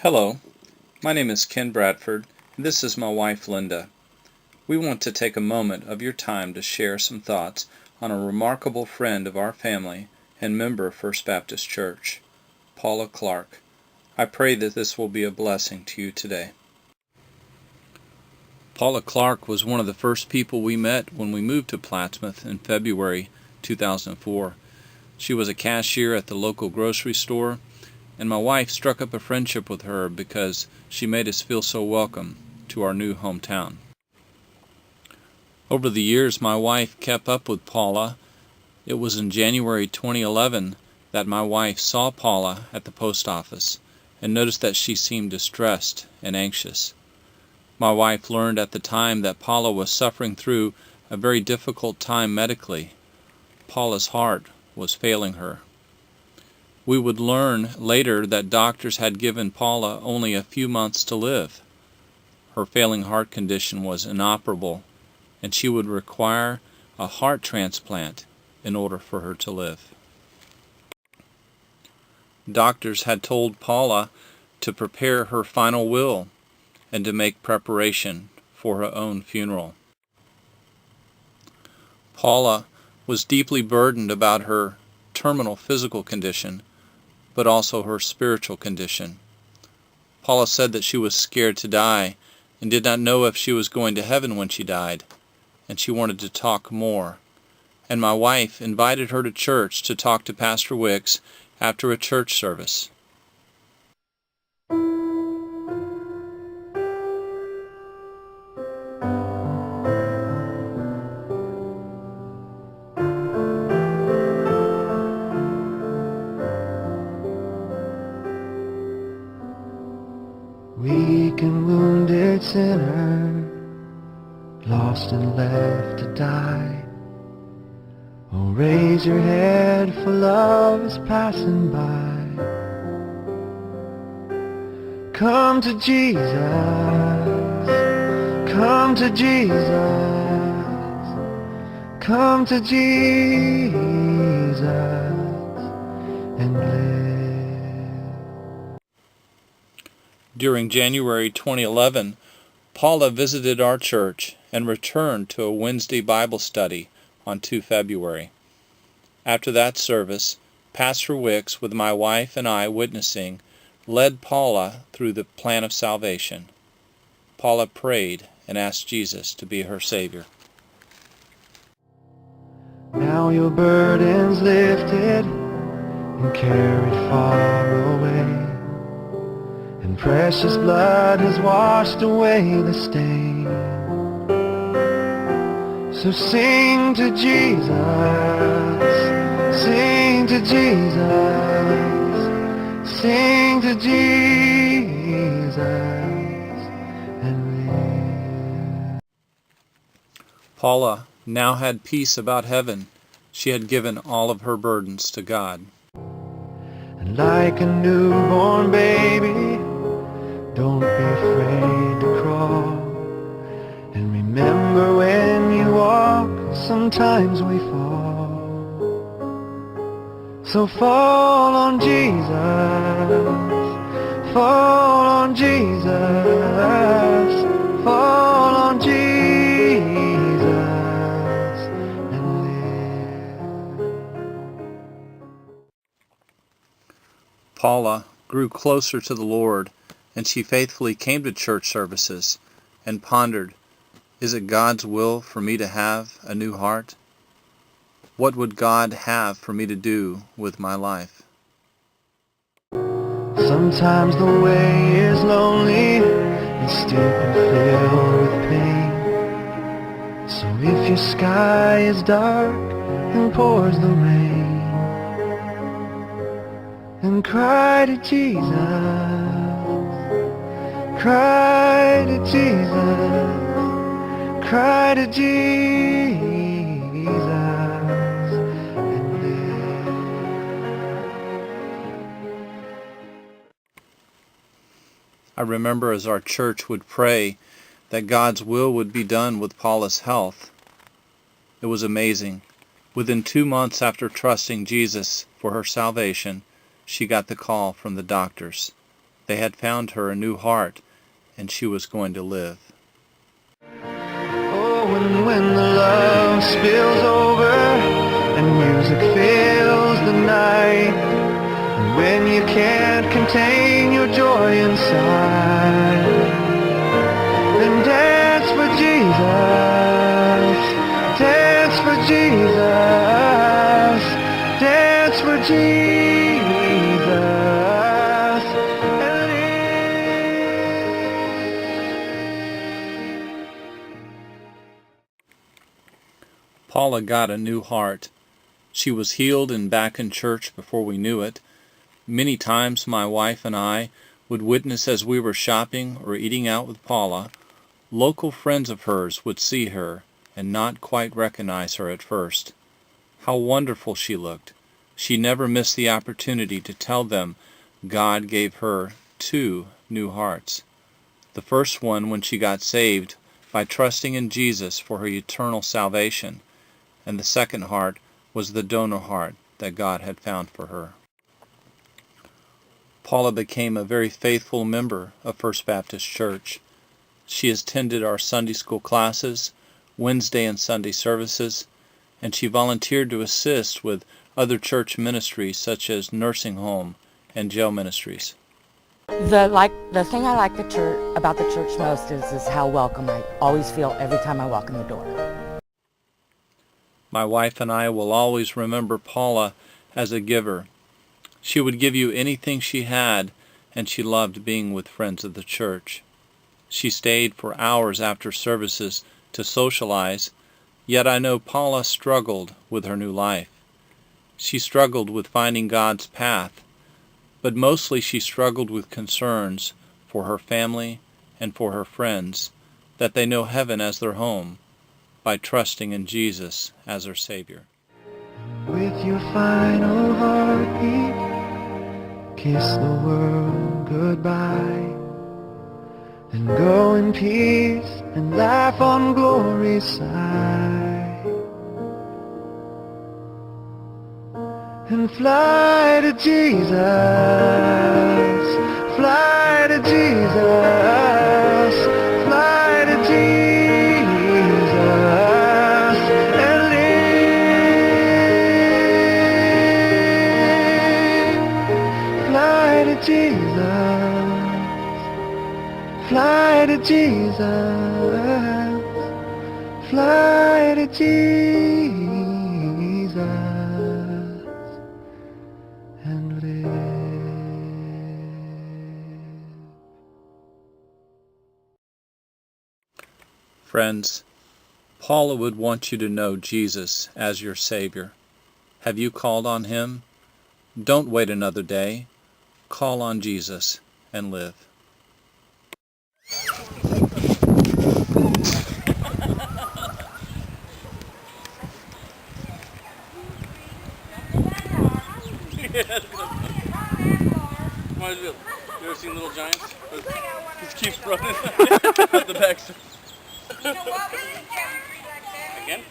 Hello, my name is Ken Bradford, and this is my wife Linda. We want to take a moment of your time to share some thoughts on a remarkable friend of our family and member of First Baptist Church, Paula Clark. I pray that this will be a blessing to you today. Paula Clark was one of the first people we met when we moved to Plattsmouth in February 2004. She was a cashier at the local grocery store, and my wife struck up a friendship with her because she made us feel so welcome to our new hometown. Over the years, my wife kept up with Paula. It was in January 2011 that my wife saw Paula at the post office and noticed that she seemed distressed and anxious. My wife learned at the time that Paula was suffering through a very difficult time medically. Paula's heart was failing her. We would learn later that doctors had given Paula only a few months to live. Her failing heart condition was inoperable, and she would require a heart transplant in order for her to live. Doctors had told Paula to prepare her final will and to make preparation for her own funeral. Paula was deeply burdened about her terminal physical condition, but also her spiritual condition. Paula said that she was scared to die and did not know if she was going to heaven when she died, and she wanted to talk more. And my wife invited her to church to talk to Pastor Wicks after a church service. Weak and wounded sinner, lost and left to die. Oh, raise your head, for love is passing by. Come to Jesus, come to Jesus, come to Jesus and live. During January 2011, Paula visited our church and returned to a Wednesday Bible study on 2 February. After that service, Pastor Wicks, with my wife and I witnessing, led Paula through the plan of salvation. Paula prayed and asked Jesus to be her Savior. Now your burden's lifted and carried far away, and precious blood has washed away the stain. So sing to Jesus, sing to Jesus, sing to Jesus and live. Paula now had peace about heaven. She had given all of her burdens to God. And like a newborn baby, don't be afraid to crawl. And remember, when you walk, sometimes we fall. So fall on Jesus, fall on Jesus, fall on Jesus and live. Paula grew closer to the Lord, and she faithfully came to church services and pondered, is it God's will for me to have a new heart? What would God have for me to do with my life? Sometimes the way is lonely and steep and filled with pain. So if your sky is dark and pours the rain, then cry to Jesus, cry to Jesus, cry to Jesus and live. I remember as our church would pray that God's will would be done with Paula's health. It was amazing. Within 2 months after trusting Jesus for her salvation, she got the call from the doctors. They had found her a new heart, and she was going to live. Oh, and when the love spills over and music fills the night, and when you can't contain your joy inside, then dance for Jesus, dance for Jesus, dance for Jesus, and live. Paula got a new heart. She was healed and back in church before we knew it. Many times my wife and I would witness as we were shopping or eating out with Paula. Local friends of hers would see her and not quite recognize her at first. How wonderful she looked. She never missed the opportunity to tell them God gave her 2 new hearts. The first one when she got saved by trusting in Jesus for her eternal salvation, and the second heart was the donor heart that God had found for her. Paula became a very faithful member of First Baptist Church. She attended our Sunday school classes, Wednesday and Sunday services, and she volunteered to assist with other church ministries such as nursing home and jail ministries. The thing I like about the church most is how welcome I always feel every time I walk in the door. My wife and I will always remember Paula as a giver. She would give you anything she had, and she loved being with friends of the church. She stayed for hours after services to socialize, yet I know Paula struggled with her new life. She struggled with finding God's path, but mostly she struggled with concerns for her family and for her friends, that they know heaven as their home, by trusting in Jesus as her Savior. With your final heartbeat, kiss the world goodbye, and go in peace and laugh on glory's side, and fly to Jesus, fly to Jesus, fly to Jesus, and live. Fly to Jesus, fly to Jesus, fly to Jesus, and live. Friends, Paula would want you to know Jesus as your Savior. Have you called on Him? Don't wait another day. Call on Jesus and live. You ever seen Little Giants? He keeps running at the back. Again?